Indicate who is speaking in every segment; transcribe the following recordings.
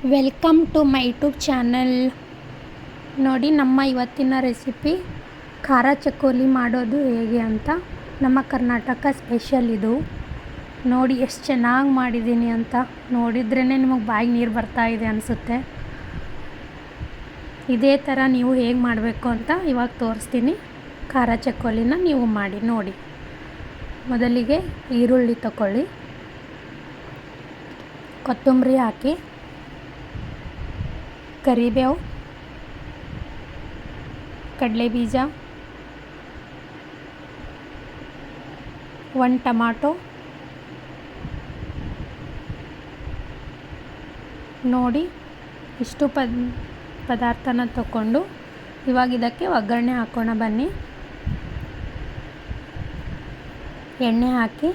Speaker 1: Welcome to my YouTube channel. ನೋಡಿ, ನಮ್ಮ ಇವತ್ತಿನ ರೆಸಿಪಿ ಖಾರ ಚಕ್ಕೋಲಿ ಮಾಡೋದು ಹೇಗೆ ಅಂತ. ನಮ್ಮ ಕರ್ನಾಟಕ ಸ್ಪೆಷಲ್ ಇದು. ನೋಡಿ ಎಷ್ಟು ಚೆನ್ನಾಗಿ ಮಾಡಿದ್ದೀನಿ ಅಂತ. ನೋಡಿದ್ರೇ ನಿಮಗೆ ಬಾಯಿಗೆ ನೀರು ಬರ್ತಾ ಇದೆ ಅನಿಸುತ್ತೆ. ಇದೇ ಥರ ನೀವು ಹೇಗೆ ಮಾಡಬೇಕು ಅಂತ ಇವಾಗ ತೋರಿಸ್ತೀನಿ. ಖಾರ ಚಕ್ಕೋಲಿನ ನೀವು ಮಾಡಿ ನೋಡಿ. ಮೊದಲಿಗೆ ಈರುಳ್ಳಿ ತಗೊಳ್ಳಿ, ಕೊತ್ತಂಬರಿ ಹಾಕಿ, ಕರಿಬೇವು, ಕಡಲೆಬೀಜ, 1 ಟೊಮಾಟೊ. ನೋಡಿ, ಇಷ್ಟು ಪದಾರ್ಥನ ತಗೊಂಡು ಇವಾಗ ಇದಕ್ಕೆ ಒಗ್ಗರಣೆ ಹಾಕೋಣ ಬನ್ನಿ. ಎಣ್ಣೆ ಹಾಕಿ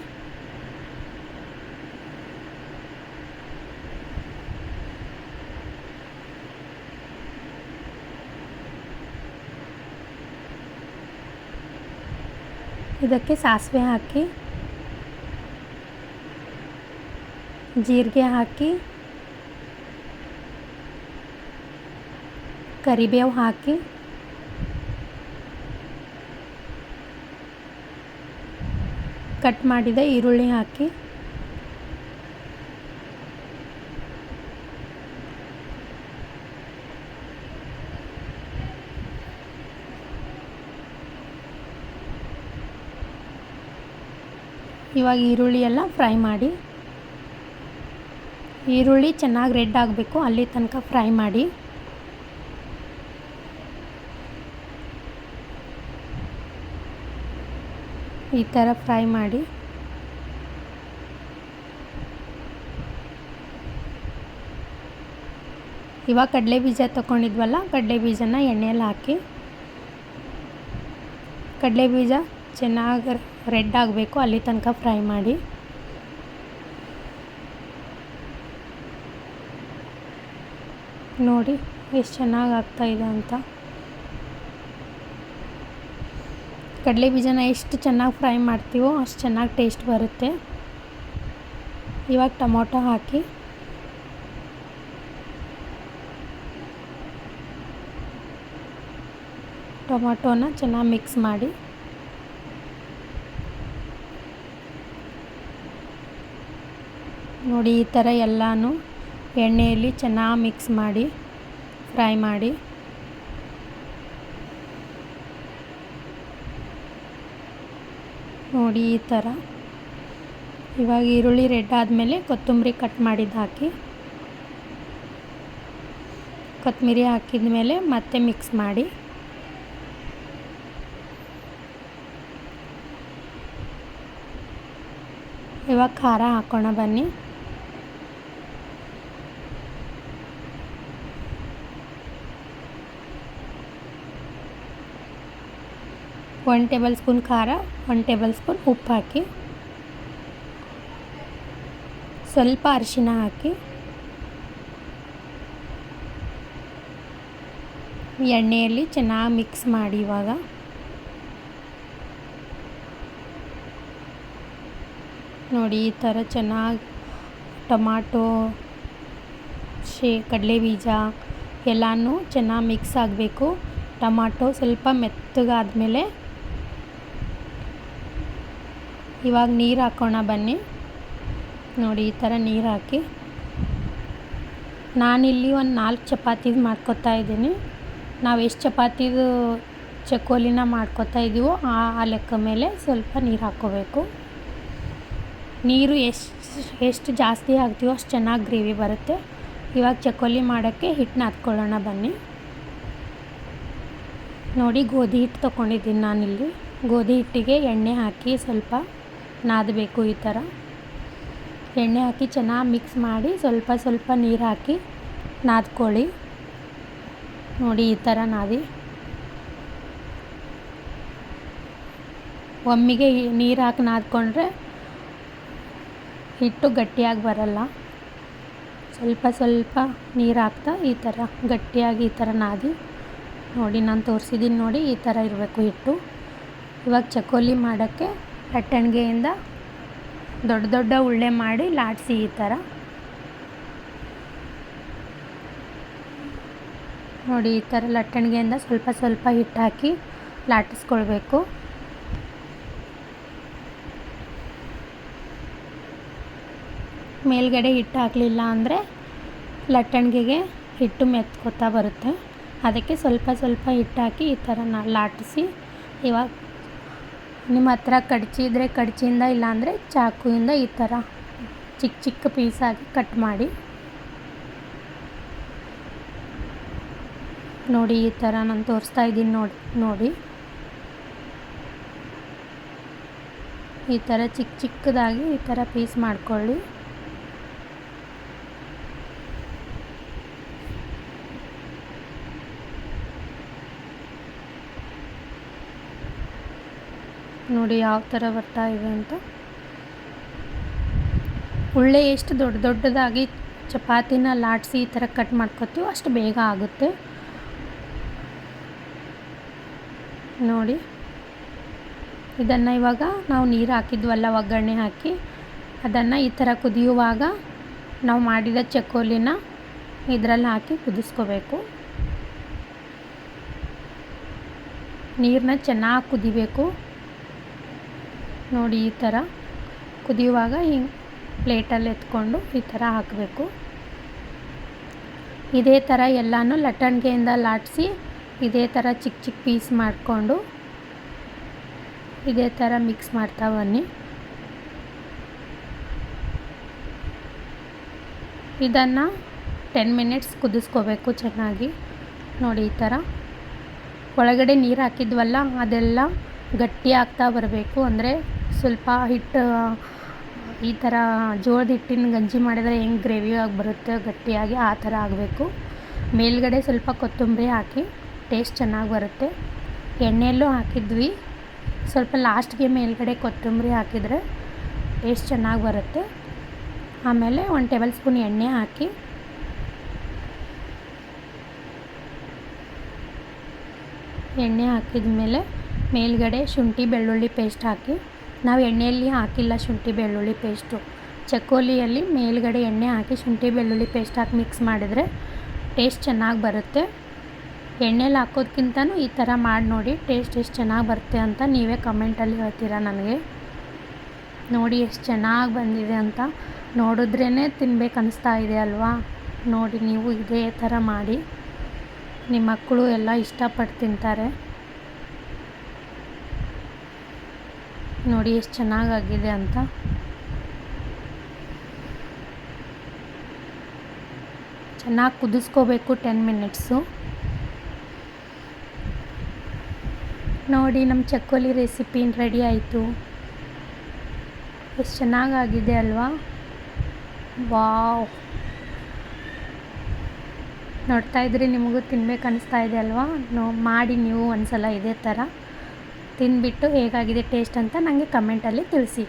Speaker 1: ಇದಕ್ಕೆ ಸಾಸಿವೆ ಹಾಕಿ, ಜೀರಿಗೆ ಹಾಕಿ, ಕರಿಬೇವು ಹಾಕಿ, ಕಟ್ ಮಾಡಿದ ಈರುಳ್ಳಿ ಹಾಕಿ, ಇವಾಗ ಈರುಳ್ಳಿ ಎಲ್ಲ ಫ್ರೈ ಮಾಡಿ. ಈರುಳ್ಳಿ ಚೆನ್ನಾಗಿ ರೆಡ್ ಆಗಬೇಕು, ಅಲ್ಲಿ ತನಕ ಫ್ರೈ ಮಾಡಿ. ಈ ಥರ ಫ್ರೈ ಮಾಡಿ. ಇವಾಗ ಕಡಲೆ ಬೀಜ ತಗೊಂಡಿದ್ವಲ್ಲ, ಕಡಲೆ ಬೀಜನ ಎಣ್ಣೆಯಲ್ಲಿ ಹಾಕಿ. ಕಡಲೆ ಬೀಜ ಚೆನ್ನಾಗಿ ರೆಡ್ ಆಗಬೇಕು, ಅಲ್ಲಿ ತನಕ ಫ್ರೈ ಮಾಡಿ. ನೋಡಿ ಎಷ್ಟು ಚೆನ್ನಾಗಿ ಆಗ್ತಾಯಿದೆ ಅಂತ. ಕಡಲೆ ಬೀಜನ ಎಷ್ಟು ಚೆನ್ನಾಗಿ ಫ್ರೈ ಮಾಡ್ತೀವೋ ಅಷ್ಟು ಚೆನ್ನಾಗಿ ಟೇಸ್ಟ್ ಬರುತ್ತೆ. ಇವಾಗ ಟೊಮೊಟೊ ಹಾಕಿ, ಟೊಮೊಟೊನ ಚೆನ್ನಾಗಿ ಮಿಕ್ಸ್ ಮಾಡಿ. ನೋಡಿ, ಈ ಥರ ಎಲ್ಲನೂ ಎಣ್ಣೆಯಲ್ಲಿ ಚೆನ್ನಾಗಿ ಮಿಕ್ಸ್ ಮಾಡಿ ಫ್ರೈ ಮಾಡಿ. ನೋಡಿ ಈ ಥರ. ಇವಾಗ ಈರುಳ್ಳಿ ರೆಡ್ ಆದಮೇಲೆ ಕೊತ್ತಂಬರಿ ಕಟ್ ಮಾಡಿದ್ದು ಹಾಕಿ. ಕೊತ್ತಂಬರಿ ಹಾಕಿದ ಮೇಲೆ ಮತ್ತೆ ಮಿಕ್ಸ್ ಮಾಡಿ. ಇವಾಗ ಖಾರ ಹಾಕೋಣ ಬನ್ನಿ. ಒನ್ ಟೇಬಲ್ ಸ್ಪೂನ್ ಖಾರ, 1 ಟೇಬಲ್ ಸ್ಪೂನ್ ಉಪ್ಪು ಹಾಕಿ, ಸ್ವಲ್ಪ ಅರಿಶಿನ ಹಾಕಿ, ಎಣ್ಣೆಯಲ್ಲಿ ಚೆನ್ನಾಗಿ ಮಿಕ್ಸ್ ಮಾಡಿ. ಇವಾಗ ನೋಡಿ, ಈ ಥರ ಚೆನ್ನಾಗಿ ಟೊಮಾಟೊ, ಕಡಲೆ ಬೀಜ ಎಲ್ಲನೂ ಚೆನ್ನಾಗಿ ಮಿಕ್ಸ್ ಆಗಬೇಕು. ಟೊಮಾಟೊ ಸ್ವಲ್ಪ ಮೆತ್ತಗಾದ್ಮೇಲೆ ಇವಾಗ ನೀರು ಹಾಕೋಣ ಬನ್ನಿ. ನೋಡಿ, ಈ ಥರ ನೀರು ಹಾಕಿ. ನಾನಿಲ್ಲಿ ಒಂದು 4 ಚಪಾತಿ ಮಾಡ್ಕೊತಾ ಇದ್ದೀನಿ. ನಾವು ಎಷ್ಟು ಚಪಾತಿದು ಚಕ್ಕೋಲಿನ ಮಾಡ್ಕೊತಾ ಇದ್ದೀವೋ ಆ ಲೆಕ್ಕ ಮೇಲೆ ಸ್ವಲ್ಪ ನೀರು ಹಾಕ್ಕೋಬೇಕು. ನೀರು ಎಷ್ಟು ಜಾಸ್ತಿ ಹಾಕ್ತೀವೋ ಅಷ್ಟು ಚೆನ್ನಾಗಿ ಗ್ರೇವಿ ಬರುತ್ತೆ. ಇವಾಗ ಚಕ್ಕೋಲಿ ಮಾಡೋಕ್ಕೆ ಹಿಟ್ಟು ನಾದ್ಕೊಳ್ಳೋಣ ಬನ್ನಿ. ನೋಡಿ, ಗೋಧಿ ಹಿಟ್ಟು ತೊಗೊಂಡಿದ್ದೀನಿ ನಾನಿಲ್ಲಿ. ಗೋಧಿ ಹಿಟ್ಟಿಗೆ ಎಣ್ಣೆ ಹಾಕಿ ಸ್ವಲ್ಪ ನಾದಬೇಕು. ಈ ಥರ ಎಣ್ಣೆ ಹಾಕಿ ಚೆನ್ನಾಗಿ ಮಿಕ್ಸ್ ಮಾಡಿ ಸ್ವಲ್ಪ ಸ್ವಲ್ಪ ನೀರು ಹಾಕಿ ನಾದ್ಕೊಳ್ಳಿ. ನೋಡಿ, ಈ ಥರ ನಾದಿ. ಒಮ್ಮೆಗೆ ನೀರು ಹಾಕಿ ನಾದ್ಕೊಂಡ್ರೆ ಹಿಟ್ಟು ಗಟ್ಟಿಯಾಗಿ ಬರಲ್ಲ. ಸ್ವಲ್ಪ ಸ್ವಲ್ಪ ನೀರು ಹಾಕ್ತಾ ಈ ಥರ ಗಟ್ಟಿಯಾಗಿ ಈ ಥರ ನಾದಿ. ನೋಡಿ, ನಾನು ತೋರಿಸಿದ್ದೀನಿ ನೋಡಿ, ಈ ಥರ ಇರಬೇಕು ಹಿಟ್ಟು. ಇವಾಗ ಚಕ್ಕೋಲಿ ಮಾಡೋಕ್ಕೆ ಲಟ್ಟಣಿಗೆಯಿಂದ ದೊಡ್ಡ ದೊಡ್ಡ ಉಳ್ಳೆ ಮಾಡಿ ಲಾಡಿಸಿ ಈ ಥರ ನೋಡಿ ಈ ಥರ ಲಟ್ಟಣಿಗೆಯಿಂದ ಸ್ವಲ್ಪ ಸ್ವಲ್ಪ ಹಿಟ್ಟು ಹಾಕಿ ಲಾಟಿಸ್ಕೊಳ್ಬೇಕು. ಮೇಲ್ಗಡೆ ಹಿಟ್ಟು ಹಾಕಲಿಲ್ಲ ಅಂದರೆ ಲಟ್ಟಣಿಗೆಗೆ ಹಿಟ್ಟು ಮೆತ್ಕೋತಾ ಬರುತ್ತೆ. ಅದಕ್ಕೆ ಸ್ವಲ್ಪ ಸ್ವಲ್ಪ ಹಿಟ್ಟು ಹಾಕಿ ಈ ಥರ ಲಾಟಿಸಿ, ಇವಾಗ ನಿಮ್ಮ ಹತ್ರ ಕಡ್ಚಿ ಇದ್ದರೆ ಕಡ್ಚಿಯಿಂದ, ಇಲ್ಲಾಂದರೆ ಚಾಕುವಿಂದ ಈ ಥರ ಚಿಕ್ಕ ಚಿಕ್ಕ ಪೀಸಾಗಿ ಕಟ್ ಮಾಡಿ. ನೋಡಿ ಈ ಥರ ನಾನು ತೋರಿಸ್ತಾ ಇದ್ದೀನಿ ನೋಡಿ ಈ ಥರ ಚಿಕ್ಕ ಚಿಕ್ಕದಾಗಿ ಈ ಥರ ಪೀಸ್ ಮಾಡ್ಕೊಳ್ಳಿ. ನೋಡಿ ಯಾವ ಥರ ಬರ್ತಾ ಇದೆ ಅಂತ. ಉಳ್ಳೆ ಎಷ್ಟು ದೊಡ್ಡ ದೊಡ್ಡದಾಗಿ ಚಪಾತಿನ ಲಾಟಿಸಿ ಈ ಥರ ಕಟ್ ಮಾಡ್ಕೊತೀವೋ ಅಷ್ಟು ಬೇಗ ಆಗುತ್ತೆ. ನೋಡಿ ಇದನ್ನು ಇವಾಗ ನಾವು ನೀರು ಹಾಕಿದ್ವಲ್ಲ ಒಗ್ಗರಣೆ ಹಾಕಿ, ಅದನ್ನು ಈ ಥರ ಕುದಿಯುವಾಗ ನಾವು ಮಾಡಿದ ಚಕೋಲಿನ ಇದರಲ್ಲಿ ಹಾಕಿ ಕುದಿಸ್ಕೋಬೇಕು. ನೀರನ್ನ ಚೆನ್ನಾಗಿ ಕುದಿಬೇಕು. ನೋಡಿ ಈ ಥರ ಕುದಿಯುವಾಗ ಹಿಂಗೆ ಪ್ಲೇಟಲ್ಲಿ ಎತ್ಕೊಂಡು ಈ ಥರ ಹಾಕಬೇಕು. ಇದೇ ಥರ ಎಲ್ಲನೂ ಲಟ್ಟಣಿಗೆಯಿಂದ ಲಾಟಿಸಿ ಇದೇ ಥರ ಚಿಕ್ಕ ಚಿಕ್ಕ ಪೀಸ್ ಮಾಡಿಕೊಂಡು ಇದೇ ಥರ ಮಿಕ್ಸ್ ಮಾಡ್ತಾ ಬನ್ನಿ. ಇದನ್ನು 10 ಮಿನಿಟ್ಸ್ ಕುದಿಸ್ಕೋಬೇಕು ಚೆನ್ನಾಗಿ. ನೋಡಿ ಈ ಥರ ಒಳಗಡೆ ನೀರು ಹಾಕಿದ್ವಲ್ಲ ಅದೆಲ್ಲ ಗಟ್ಟಿ ಆಗ್ತಾ ಬರಬೇಕು. ಅಂದರೆ ಸ್ವಲ್ಪ ಹಿಟ್ಟು ಈ ಥರ ಜೋಳದ ಹಿಟ್ಟಿನ ಗಂಜಿ ಮಾಡಿದರೆ ಹೆಂಗೆ ಗ್ರೇವಿಯಾಗಿ ಬರುತ್ತೆ ಗಟ್ಟಿಯಾಗಿ, ಆ ಥರ ಆಗಬೇಕು. ಮೇಲ್ಗಡೆ ಸ್ವಲ್ಪ ಕೊತ್ತಂಬರಿ ಹಾಕಿ ಟೇಸ್ಟ್ ಚೆನ್ನಾಗಿ ಬರುತ್ತೆ. ಎಣ್ಣೆಯಲ್ಲೂ ಹಾಕಿದ್ವಿ, ಸ್ವಲ್ಪ ಲಾಸ್ಟ್ಗೆ ಮೇಲ್ಗಡೆ ಕೊತ್ತಂಬರಿ ಹಾಕಿದರೆ ಟೇಸ್ಟ್ ಚೆನ್ನಾಗಿ ಬರುತ್ತೆ. ಆಮೇಲೆ 1 ಟೇಬಲ್ ಸ್ಪೂನ್ ಎಣ್ಣೆ ಹಾಕಿ ಎಣ್ಣೆ ಹಾಕಿದ ಮೇಲೆ ಮೇಲ್ಗಡೆ ಶುಂಠಿ ಬೆಳ್ಳುಳ್ಳಿ ಪೇಸ್ಟ್ ಹಾಕಿ. ನಾವು ಎಣ್ಣೆಯಲ್ಲಿ ಹಾಕಿಲ್ಲ ಶುಂಠಿ ಬೆಳ್ಳುಳ್ಳಿ ಪೇಸ್ಟು. ಚಕೋಲಿಯಲ್ಲಿ ಮೇಲ್ಗಡೆ ಎಣ್ಣೆ ಹಾಕಿ ಶುಂಠಿ ಬೆಳ್ಳುಳ್ಳಿ ಪೇಸ್ಟ್ ಹಾಕಿ ಮಿಕ್ಸ್ ಮಾಡಿದರೆ ಟೇಸ್ಟ್ ಚೆನ್ನಾಗಿ ಬರುತ್ತೆ. ಎಣ್ಣೆಲಿ ಹಾಕೋದ್ಕಿಂತನೂ ಈ ಥರ ಮಾಡಿ ನೋಡಿ ಟೇಸ್ಟ್ ಎಷ್ಟು ಚೆನ್ನಾಗಿ ಬರುತ್ತೆ ಅಂತ ನೀವೇ ಕಮೆಂಟಲ್ಲಿ ಹೇಳ್ತೀರಾ ನನಗೆ. ನೋಡಿ ಎಷ್ಟು ಚೆನ್ನಾಗಿ ಬಂದಿದೆ ಅಂತ, ನೋಡಿದ್ರೇ ತಿನ್ಬೇಕು ಅನಿಸ್ತಾ ಇದೆ ಅಲ್ವಾ. ನೋಡಿ ನೀವು ಇದೇ ಥರ ಮಾಡಿ, ನಿಮ್ಮ ಮಕ್ಕಳು ಎಲ್ಲ ಇಷ್ಟಪಟ್ಟು ತಿಂತಾರೆ. ನೋಡಿ ಎಷ್ಟು ಚೆನ್ನಾಗಾಗಿದೆ ಅಂತ. ಚೆನ್ನಾಗಿ ಕುದಿಸ್ಕೋಬೇಕು 10 ಮಿನಿಟ್ಸು. ನೋಡಿ ನಮ್ಮ ಚಕ್ಕೋಲಿ ರೆಸಿಪಿ ರೆಡಿ ಆಯಿತು. ಎಷ್ಟು ಚೆನ್ನಾಗಾಗಿದೆ ಅಲ್ವಾ. ವಾವ್, ನೋಡ್ತಾ ಇದ್ರಿ ನಿಮಗೂ ತಿನ್ಬೇಕು ಅನಿಸ್ತಾ ಇದೆ ಅಲ್ವಾ. ಮಾಡಿ ನೀವು ಒಂದ್ಸಲ ಇದೇ ಥರ ತಿಂದುಬಿಟ್ಟು ಹೇಗಾಗಿದೆ ಟೇಸ್ಟ್ ಅಂತ ನನಗೆ ಕಮೆಂಟಲ್ಲಿ ತಿಳಿಸಿ.